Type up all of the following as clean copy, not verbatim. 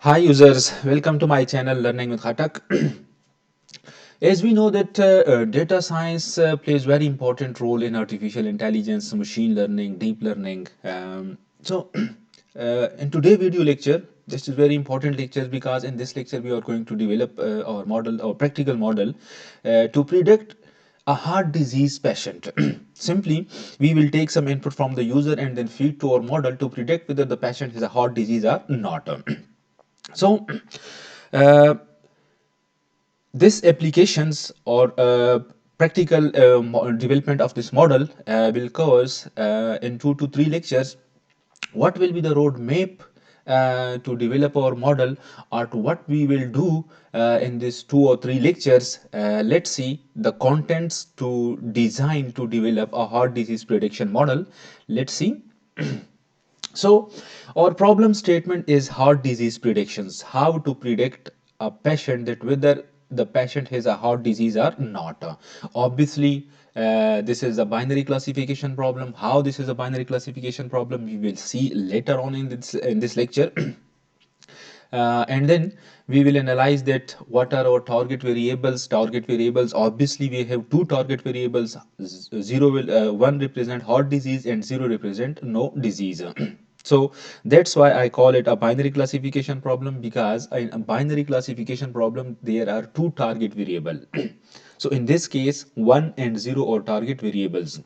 Hi users, welcome to my channel Learning with Khatak. As we know that data science plays very important role in artificial intelligence, machine learning, deep learning. In today's video lecture, this is very important lecture because in this lecture we are going to develop our model, our practical model to predict a heart disease patient. Simply, we will take some input from the user and then feed to our model to predict whether the patient has a heart disease or not. So, uh, this applications or practical development of this model will covers in 2 to 3 lectures. What will be the roadmap to develop our model, or to what we will do in these 2 or 3 lectures? Let's see the contents to design to develop a heart disease prediction model. Let's see. So, our problem statement is heart disease predictions. How to predict a patient that whether the patient has a heart disease or not. Obviously, this is a binary classification problem. How this is a binary classification problem, we will see later on in this lecture. And then we will analyze that what are our target variables. Target variables, obviously we have two target variables. Zero will one represent heart disease and zero represent no disease. So that's why I call it a binary classification problem, because in a binary classification problem there are two target variable. So in this case 1 and 0 are target variables.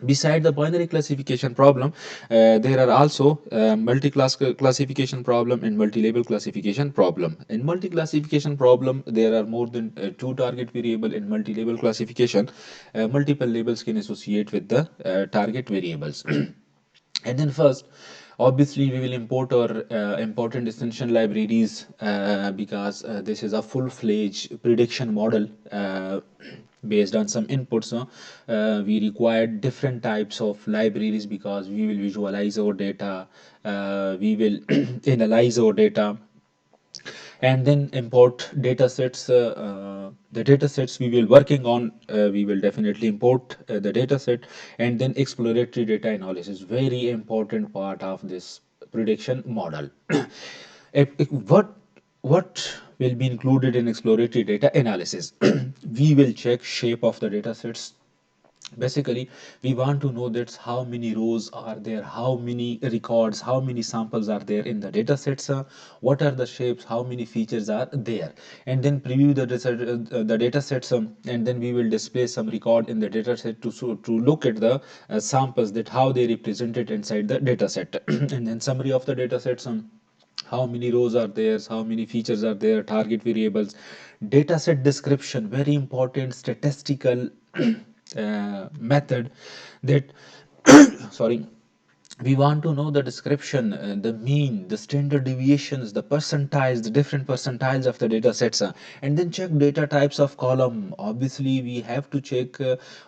Beside the binary classification problem, there are also multi-class classification problem and multi-label classification problem. In multi-classification problem, there are more than two target variable. In multi-label classification, multiple labels can associate with the target variables. And then first, obviously we will import our important essential libraries, because this is a full-fledged prediction model based on some inputs. We required different types of libraries because we will visualize our data, we will analyze our data, and then import data sets. The data sets we will working on, we will definitely import the data set. And then exploratory data analysis, very important part of this prediction model. What will be included in exploratory data analysis? We will check shape of the data sets. Basically, we want to know that how many rows are there, how many records, how many samples are there in the data sets, what are the shapes, how many features are there. And then preview the data sets, and then we will display some record in the data set to look at the samples, that how they represented inside the data set. And then summary of the data sets, how many rows are there, how many features are there, target variables. Dataset description, very important statistical method, that sorry, we want to know the description, the mean, the standard deviations, the percentiles, the different percentiles of the data sets. And then check data types of column. Obviously we have to check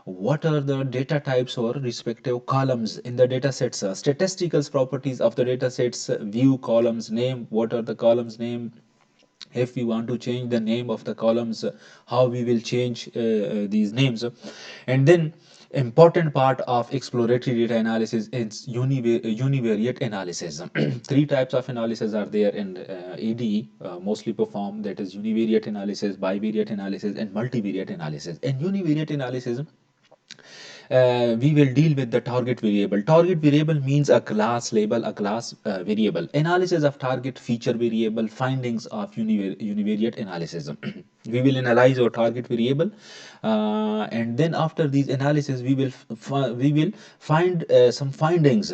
what are the data types or respective columns in the data sets. Statistical properties of the data sets, view columns name, what are the columns name. If we want to change the name of the columns, how we will change these names. And then important part of exploratory data analysis is univariate analysis. Three types of analysis are there in ADE, mostly performed, that is univariate analysis, bivariate analysis, and multivariate analysis. In univariate analysis, we will deal with the target variable. Target variable means a class label, a class variable. Analysis of target feature variable, findings of univariate analysis. We will analyze our target variable, and then after these analysis, we will find some findings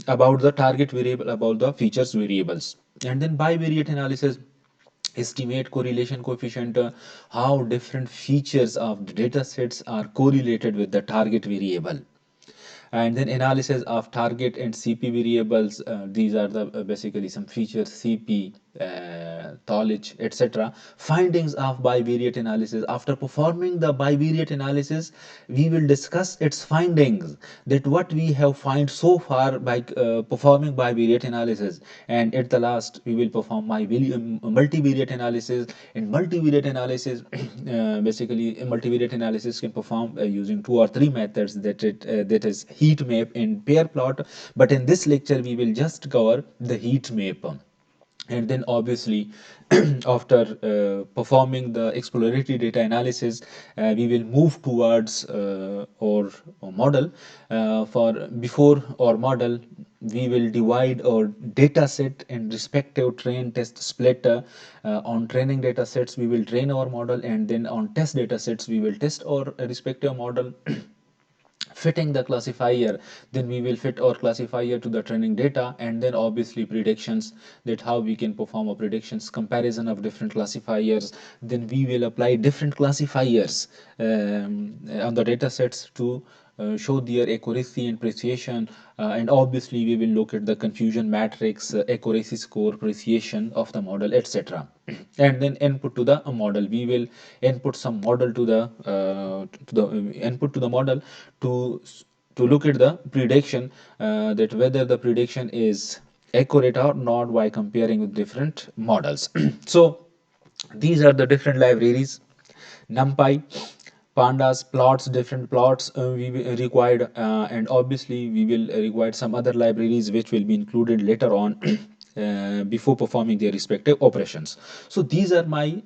about the target variable, about the features variables. And then bivariate analysis, estimate correlation coefficient, how different features of the data sets are correlated with the target variable. And then analysis of target and CP variables. These are the basically some features, CP, knowledge, etc. Findings of bivariate analysis. After performing the bivariate analysis, we will discuss its findings, that what we have find so far by performing bivariate analysis. And at the last, we will perform multivariate analysis. In multivariate analysis, basically a multivariate analysis can perform using 2 or 3 methods, that is heat map and pair plot. But in this lecture we will just cover the heat map. And then obviously after performing the exploratory data analysis, we will move towards or model. For before our model, we will divide our data set in respective train test split. On training data sets we will train our model, and then on test data sets we will test our respective model. Fitting the classifier, then we will fit our classifier to the training data, and then obviously predictions, that how we can perform a predictions comparison of different classifiers. Then we will apply different classifiers on the data sets to show their accuracy and precision, and obviously we will look at the confusion matrix, accuracy score, precision of the model, etc. And then input to the model, we will input some model to the input to the model to to look at the prediction, that whether the prediction is accurate or not by comparing with different models. So these are the different libraries: numpy, pandas, plots, different plots required, and obviously we will require some other libraries which will be included later on before performing their respective operations. So these are my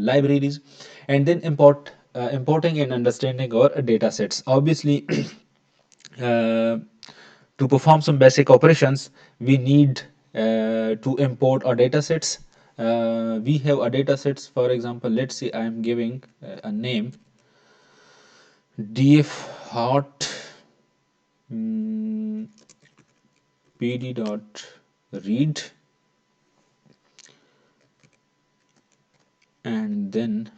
libraries. And then importing and understanding our data sets. Obviously uh, to perform some basic operations, we need to import our data sets. We have a data sets. For example, let's say I am giving a name df hot mm, pd dot read, and then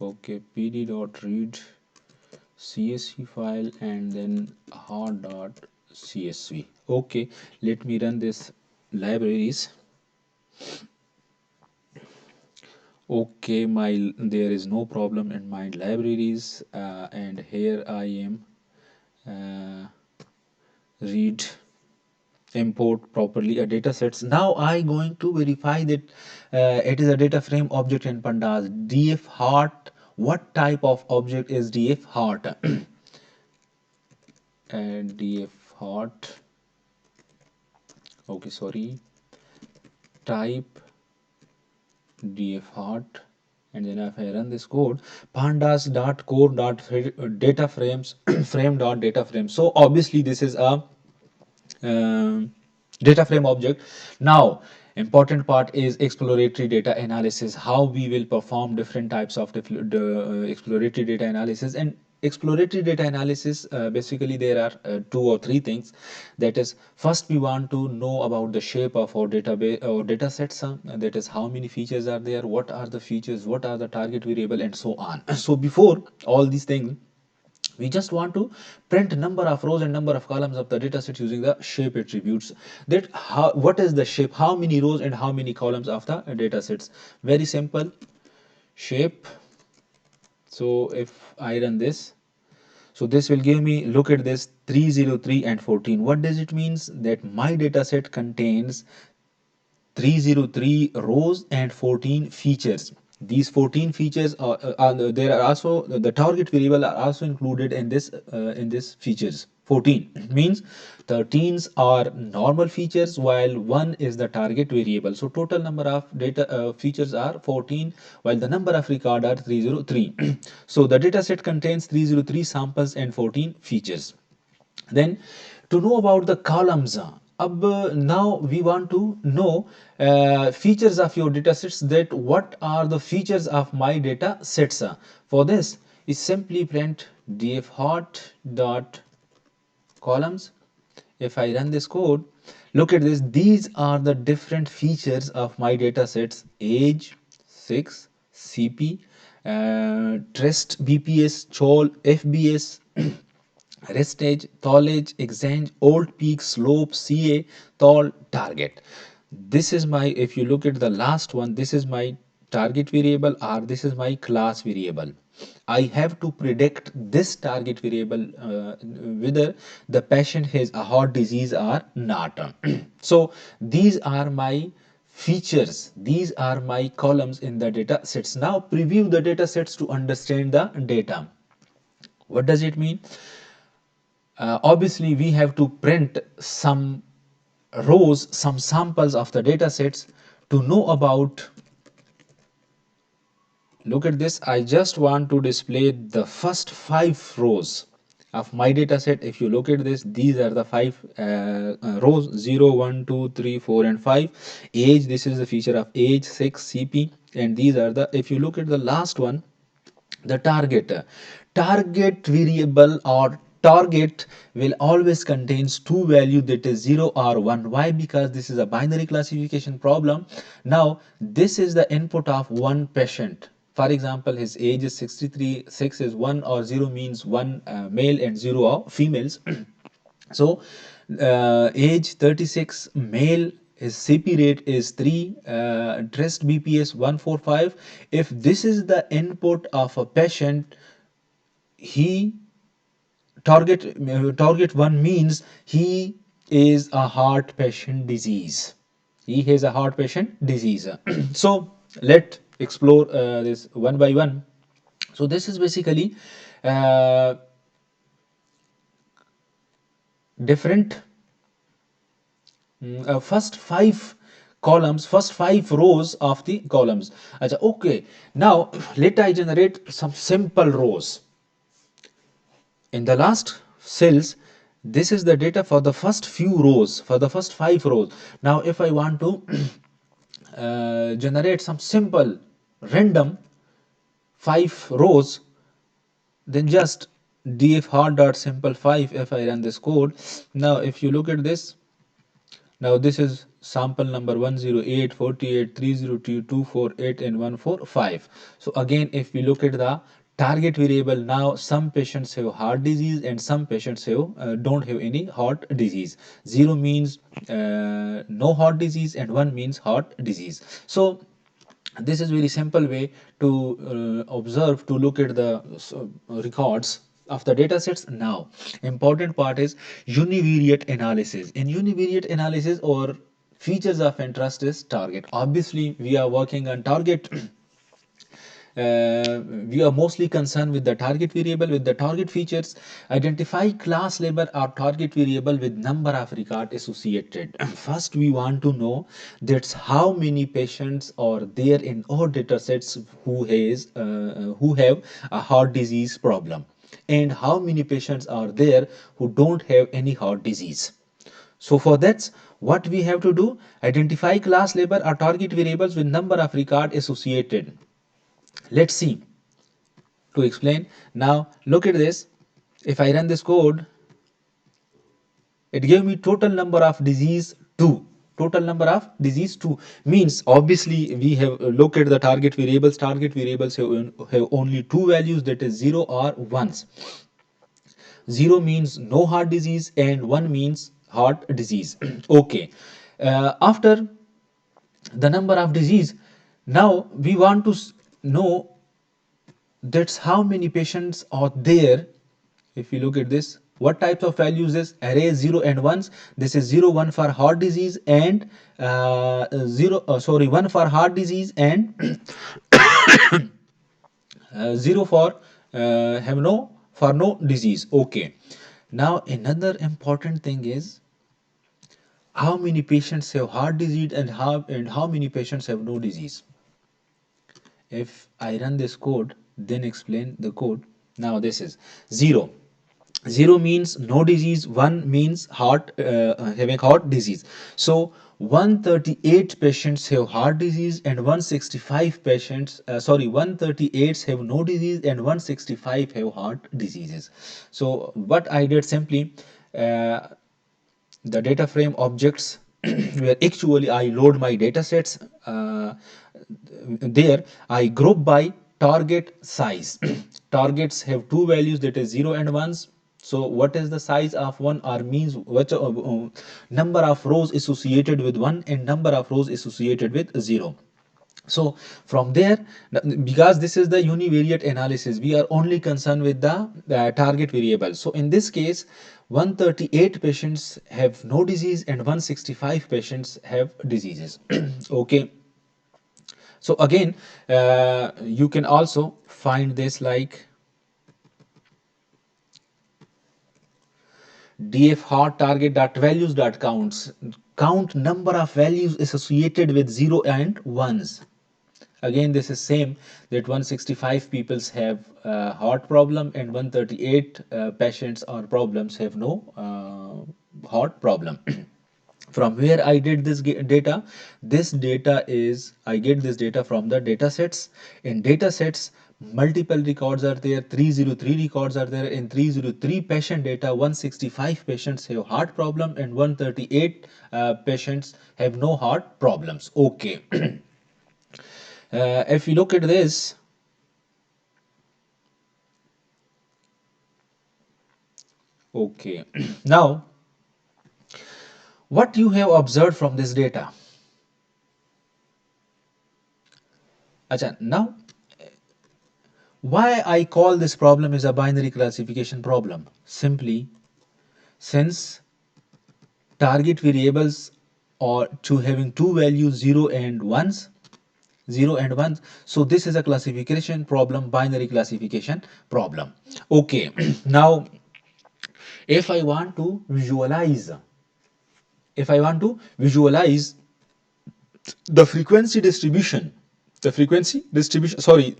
okay, pd dot read csv file, and then hot dot csv. Okay, let me run this libraries. Okay, my there is no problem in my libraries, and here I am uh, read import properly a data sets. Now I going to verify that it is a data frame object in pandas. Df heart, what type of object is df heart? And df heart, okay, sorry, type df heart. And then if I run this code, pandas dot core dot data frames frame dot data frame. So obviously this is a um, data frame object. Now important part is exploratory data analysis, how we will perform different types of exploratory data analysis. And exploratory data analysis, basically there are two or three things. That is, first we want to know about the shape of our database or data sets, that is how many features are there, what are the features, what are the target variable, and so on. So before all these things, we just want to print number of rows and number of columns of the dataset using the shape attributes. That how, what is the shape, how many rows and how many columns of the datasets. Very simple, shape. So if I run this, so this will give me, look at this, 303 and 14. What does it means? That my dataset contains 303 rows and 14 features. These 14 features are there are also the target variable are also included in this features. 14 means 13s are normal features while one is the target variable. So total number of data features are 14 while the number of record are 303. So the data set contains 303 samples and 14 features. Then to know about the columns, now we want to know features of your data sets, that what are the features of my data sets. For this is simply print df hot dot columns. If I run this code, look at this, these are the different features of my data sets: age, 6, cp, trust, bps, chol, fbs, restage, tallage, exchange, old peak, slope, ca, tall, target. This is my, if you look at the last one, this is my target variable, or this is my class variable. I have to predict this target variable whether the patient has a heart disease or not. So these are my features, these are my columns in the data sets. Now preview the data sets to understand the data. What does it mean? Obviously we have to print some rows, some samples of the data sets to know about. Look at this. I just want to display the first 5 rows of my data set. If you look at this, these are the 5 rows: 0, 1, 2, 3, 4, and 5. Age, this is the feature of age, 6, CP, and these are the, if you look at the last one, the target variable or target will always contains two value, that is 0 or 1. Why? Because this is a binary classification problem. Now this is the input of one patient. For example, his age is 63, 6 is 1, or 0 means 1 male and 0 are females. So age 36, male, his CP rate is 3, dressed BPS 145. If this is the input of a patient, he target 1 means he is a heart patient disease. He has a heart patient disease. So let explore this one by one. So this is basically uh, different first 5 columns, first 5 rows of the columns. Acha, okay, now let I generate some simple rows. In the last cells, this is the data for the first few rows, for the first 5 rows. Now if I want to generate some simple random 5 rows, then just df hard dot simple 5. If I run this code, now if you look at this, now this is sample number 108, 48, 302, 248, and 145. So again, if we look at the target variable, now some patients have heart disease and some patients have don't have any heart disease. 0 means no heart disease and 1 means heart disease. So this is very simple way to observe, to look at the records of the data sets. Now important part is univariate analysis. In univariate analysis, or features of interest is target. Obviously we are working on target. We are mostly concerned with the target variable, with the target features. Identify class label or target variable with number of record associated. First we want to know that's how many patients are there in our data sets who have a heart disease problem, and how many patients are there who don't have any heart disease. So for that, what we have to do, identify class label or target variables with number of record associated. Let's see to explain. Now look at this. If I run this code, it gave me total number of disease 2. Total number of disease 2 means, obviously we have looked at the target variables. Target variables have only two values, that is 0 or 1s. 0 means no heart disease and 1 means heart disease. Okay, after the number of disease, now we want to know that's how many patients are there. If you look at this, what types of values is array 0 and 1s. This is 0 1 for heart disease and 1 for heart disease and 0 for have no for no disease. Okay, now another important thing is how many patients have heart disease and how many patients have no disease. If I run this code, then explain the code. Now this is 0. 0 means no disease, 1 means heart having heart disease. So 138 patients have heart disease and 165 patients 138 have no disease and 165 have heart diseases. So what I did, simply the data frame objects where actually I load my data sets, there I group by target size. Targets have two values, that is 0 and 1s. So what is the size of 1, or means what number of rows associated with 1 and number of rows associated with 0. So from there, because this is the univariate analysis, we are only concerned with the target variable. So in this case, 138 patients have no disease and 165 patients have diseases. Okay, so again, you can also find this like df hot target dot values dot counts. count number of values associated with 0 and 1s. Again, this is same, that 165 peoples have heart problem and 138 patients or problems have no heart problem. From where I did this data? This data is, I get this data from the data sets. In data sets, multiple records are there, 303 records are there. In 303 patient data, 165 patients have heart problem and 138 patients have no heart problems. Okay. If you look at this, okay, now what you have observed from this data? Acha, now why I call this problem is a binary classification problem? Simply, since target variables are to having two values 0 and 1s, 0 and 1, so this is a classification problem, binary classification problem. Okay. Now if I want to visualize, if I want to visualize the frequency distribution, sorry,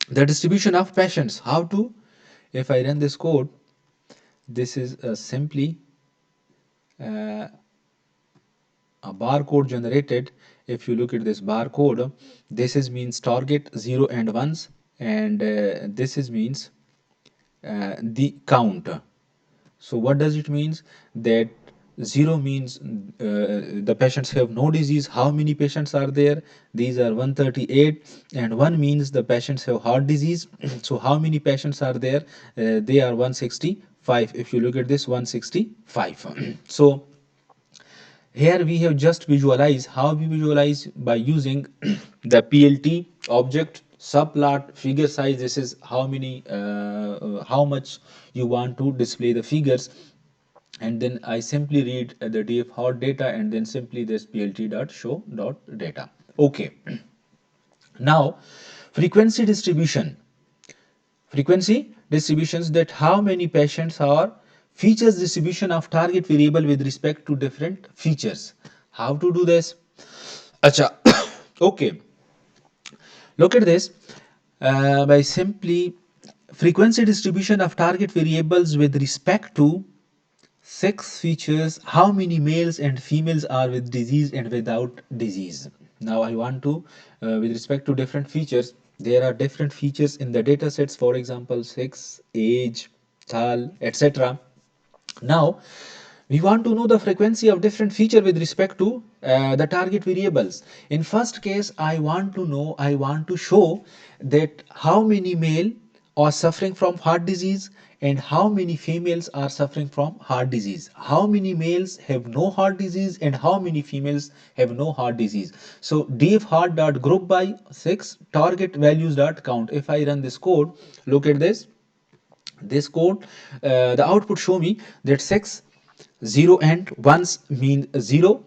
the distribution of patients, how to, if I run this code, this is simply a barcode generated. If you look at this barcode, this is means target 0 and 1s, and this is means the count. So what does it means? That 0 means the patients have no disease. How many patients are there? These are 138. And 1 means the patients have heart disease. So how many patients are there? They are 165. If you look at this, 165. So here we have just visualized. How we visualize? By using the PLT object subplot figure size. This is how many how much you want to display the figures, and then I simply read the df hot data, and then simply this plt dot show dot data. Okay. Now frequency distribution, frequency distributions, that how many patients are features distribution of target variable with respect to different features. How to do this? Acha. Okay, look at this. By simply frequency distribution of target variables with respect to 6 features, how many males and females are with disease and without disease. Now I want to with respect to different features, there are different features in the data sets, for example sex, age, thal, etc. Now we want to know the frequency of different feature with respect to the target variables. In first case, I want to know, I want to show that how many male are suffering from heart disease and how many females are suffering from heart disease. How many males have no heart disease and how many females have no heart disease. So df heart dot group by 6 target values dot count. If I run this code, look at this code, the output show me that 6 0 and 1s mean 0,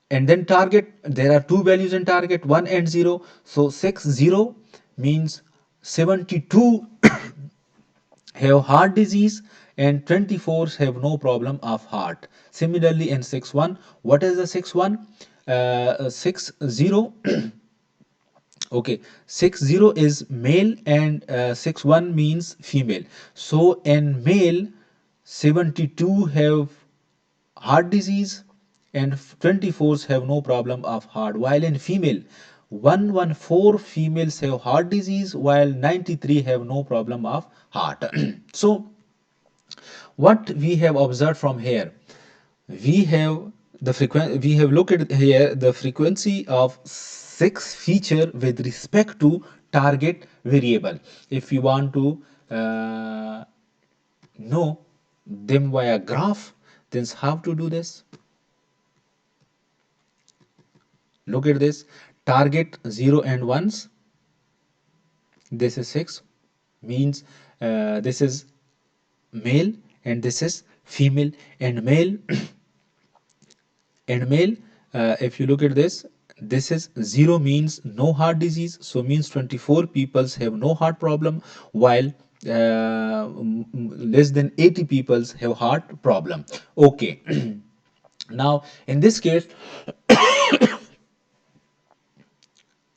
and then target, there are two values in target, 1 and 0. So 6 0 means 72 have heart disease and 24 have no problem of heart. Similarly in 6 1, what is the 6 1? 6 0 okay, 60 is male and 61 means female. So in male, 72 have heart disease and 24s have no problem of heart, while in female 114 females have heart disease while 93 have no problem of heart. So what we have observed from here, we have the frequency, we have looked at here the frequency of 6 feature with respect to target variable. If you want to know them via graph, then how to do this? Look at this, target 0 and 1s, this is 6 means this is male and this is female, and male and male, if you look at this is 0 means no heart disease, so means 24 peoples have no heart problem, while less than 80 peoples have heart problem. Okay. Now in this case,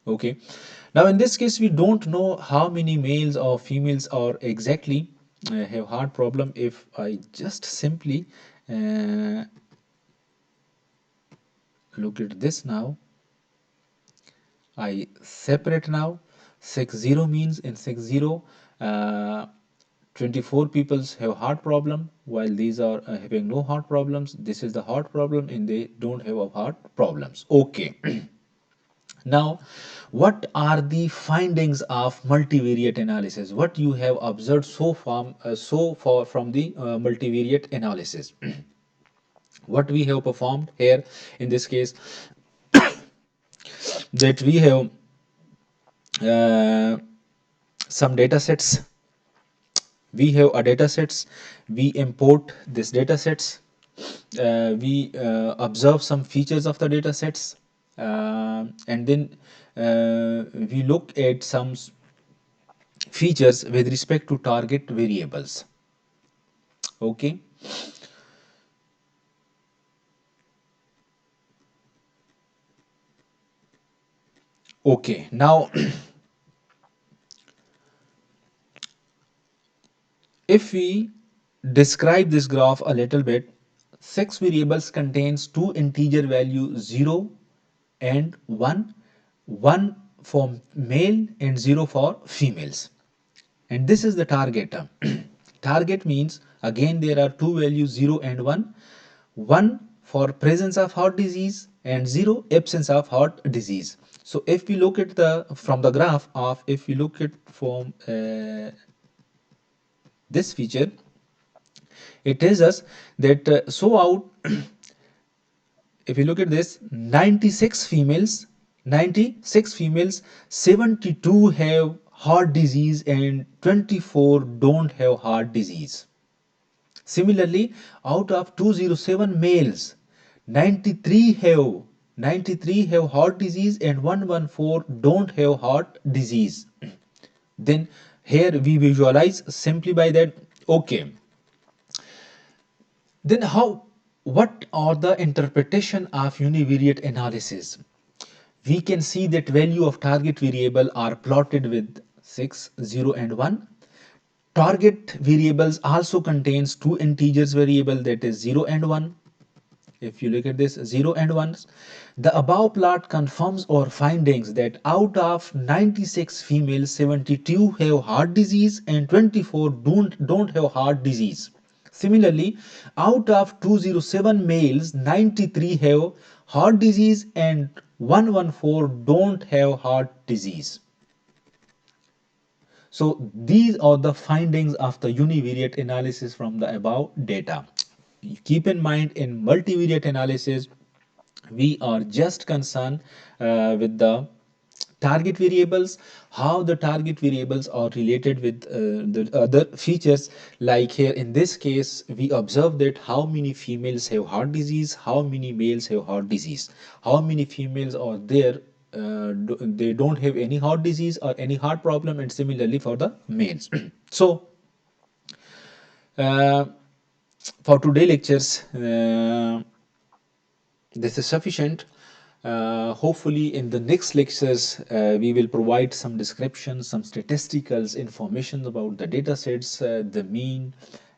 okay, now in this case we don't know how many males or females are exactly have heart problem. If I just simply uh, look at this now, I separate now. 60 means in 60, uh, 24 peoples have heart problem, while these are having no heart problems. This is the heart problem and they don't have a heart problems. Okay. Now, what are the findings of multivariate analysis? What you have observed so far from the multivariate analysis? What we have performed here in this case, that we have uh, some data sets. We have a data sets. We import this data sets. We observe some features of the data sets, and then we look at some features with respect to target variables. Okay. Okay, now if we describe this graph a little bit, six variables contains two integer value 0 and 1, 1 for male and 0 for females. And this is the target term. Target means again there are two values 0 and 1, 1 for presence of heart disease and 0 absence of heart disease. So if we look at the from the graph of, if we look at from this feature, it tells us that so out if you look at this, 96 females, 72 have heart disease and 24 don't have heart disease. Similarly, out of 207 males, 93 have 93 have heart disease and 114 don't have heart disease. Then here we visualize simply by that. Okay, then what are the interpretation of univariate analysis? We can see that value of target variable are plotted with 6, 0 and 1. Target variables also contains two integers variable, that is 0 and 1. If you look at this 0 and 1, the above plot confirms our findings that out of 96 females, 72 have heart disease and 24 don't have heart disease. Similarly, out of 207 males, 93 have heart disease and 114 don't have heart disease. So these are the findings of the univariate analysis from the above data. Keep in mind, in multivariate analysis, we are just concerned with the target variables, how the target variables are related with the other features. Like here in this case, we observe that how many females have heart disease, how many males have heart disease, how many females are there they don't have any heart disease or any heart problem, and similarly for the males. So uh, for today lectures, this is sufficient. Hopefully in the next lectures we will provide some descriptions, some statisticals information about the data sets, the mean,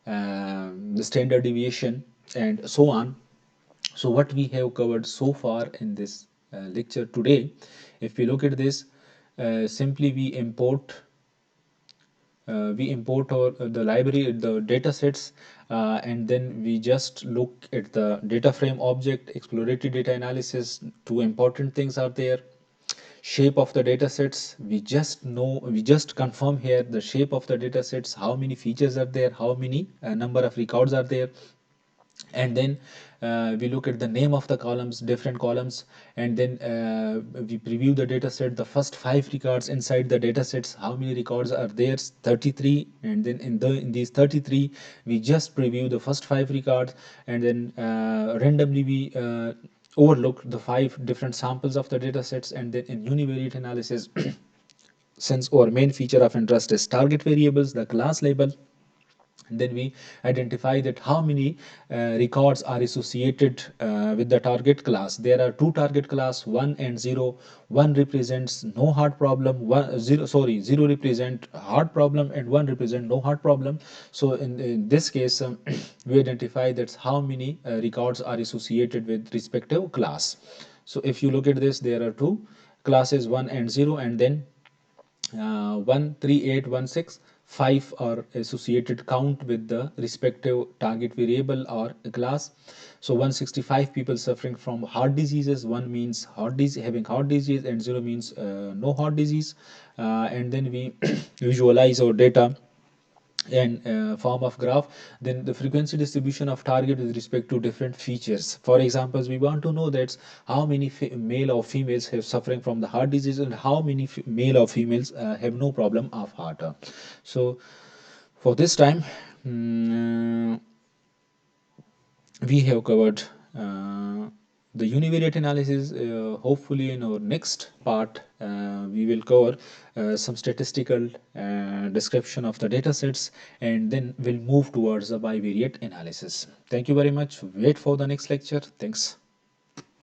the standard deviation, and so on. So what we have covered so far in this lecture today, if we look at this, simply we import our the library, the data sets, and then we just look at the data frame object, exploratory data analysis. Two important things are there: shape of the data sets. We just confirm here the shape of the data sets, how many features are there, how many number of records are there, and then we look at the name of the columns, different columns, and then we preview the data set, the first 5 records inside the data sets, how many records are there, 33, and then in these 33 we just preview the first 5 records, and then randomly we overlook the 5 different samples of the data sets. And then in univariate analysis, since our main feature of interest is target variables, the class label, And then we identify that how many records are associated with the target class. There are two target class, 1 and 0. 1 represents no heart problem, 0 represent heart problem, and 1 represent no heart problem. So in this case, we identify that how many records are associated with respective class. So if you look at this, there are two classes, 1 and 0, and then 13816 5 are associated count with the respective target variable or class. So 165 people suffering from heart diseases. 1 means heart disease, having heart disease, and 0 means no heart disease. And then we visualize our data and form of graph. Then the frequency distribution of target with respect to different features. For examples, we want to know that how many male or females have suffering from the heart disease, and how many male or females have no problem of heart. So for this time, mm, we have covered the univariate analysis. Hopefully, in our next part, we will cover some statistical description of the data sets, and then we'll move towards the bivariate analysis. Thank you very much. Wait for the next lecture. Thanks.